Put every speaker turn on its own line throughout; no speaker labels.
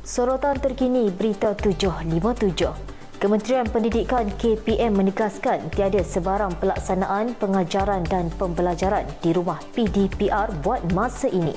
Sorotan terkini Berita 757. Kementerian Pendidikan KPM menegaskan tiada sebarang pelaksanaan pengajaran dan pembelajaran di rumah PDPR buat masa ini.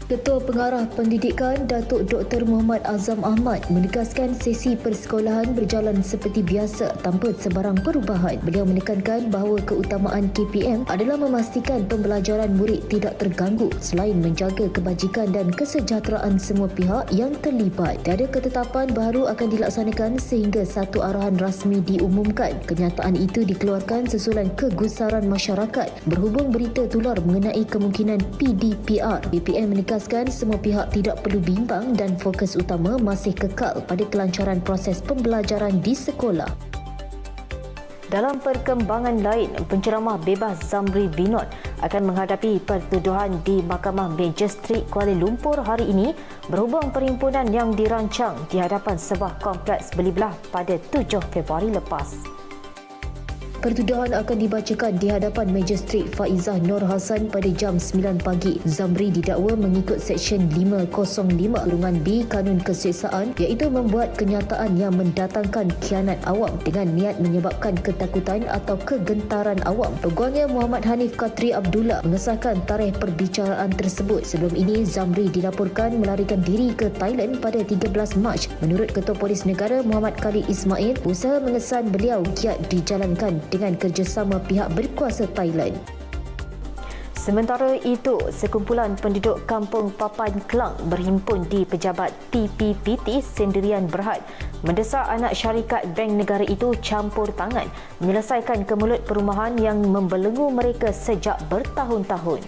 Ketua Pengarah Pendidikan Datuk Dr. Muhammad Azam Ahmad menegaskan sesi persekolahan berjalan seperti biasa tanpa sebarang perubahan. Beliau menekankan bahawa keutamaan KPM adalah memastikan pembelajaran murid tidak terganggu selain menjaga kebajikan dan kesejahteraan semua pihak yang terlibat. Tiada ketetapan baru akan dilaksanakan sehingga satu arahan rasmi diumumkan. Kenyataan itu dikeluarkan sesulan kegusaran masyarakat berhubung berita tular mengenai kemungkinan PDPR. KPM menegaskan semua pihak tidak perlu bimbang dan fokus utama masih kekal pada kelancaran proses pembelajaran di sekolah. Dalam perkembangan lain, penceramah bebas Zamri Vinod akan menghadapi pertuduhan di Mahkamah Magistrate Kuala Lumpur hari ini berhubung perhimpunan yang dirancang di hadapan sebuah kompleks beli belah pada 7 Februari lepas. Pertuduhan akan dibacakan di hadapan Magistrate Faizah Nur Hassan pada jam 9 pagi. Zamri didakwa mengikut Seksyen 505(b) Kanun Keseksaan iaitu membuat kenyataan yang mendatangkan khianat awam dengan niat menyebabkan ketakutan atau kegentaran awam. Peguamnya Muhammad Hanif Katri Abdullah mengesahkan tarikh perbicaraan tersebut. Sebelum ini, Zamri dilaporkan melarikan diri ke Thailand pada 13 Mac. Menurut Ketua Polis Negara Muhammad Khalid Ismail, usaha mengesan beliau giat dijalankan dengan kerjasama pihak berkuasa Thailand. Sementara itu, sekumpulan penduduk kampung Papan Kelang berhimpun di pejabat TPPT Sendirian Berhad mendesak anak syarikat Bank Negara itu campur tangan menyelesaikan kemelut perumahan yang membelenggu mereka sejak bertahun-tahun.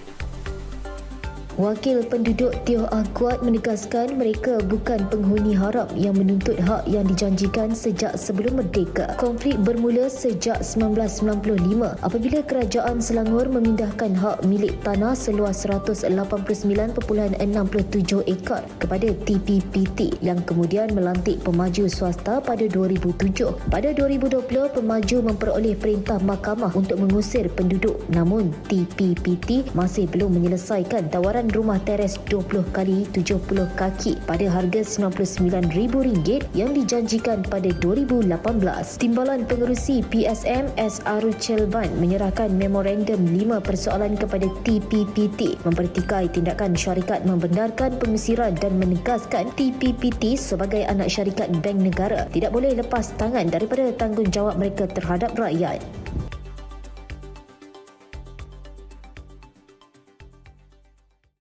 Wakil penduduk Tioh Akuat menegaskan mereka bukan penghuni haram yang menuntut hak yang dijanjikan sejak sebelum merdeka. Konflik bermula sejak 1995 apabila Kerajaan Selangor memindahkan hak milik tanah seluas 189.67 ekar kepada TPPT yang kemudian melantik pemaju swasta pada 2007. Pada 2020, pemaju memperoleh perintah mahkamah untuk mengusir penduduk, namun TPPT masih belum menyelesaikan tawaran rumah teres 20 kali 70 kaki pada harga RM99,000 yang dijanjikan pada 2018. Timbalan Pengerusi PSM S. Aruchelvan menyerahkan memorandum 5 persoalan kepada TPPT mempertikai tindakan syarikat membenarkan pengusiran dan menegaskan TPPT sebagai anak syarikat Bank Negara tidak boleh lepas tangan daripada tanggungjawab mereka terhadap rakyat.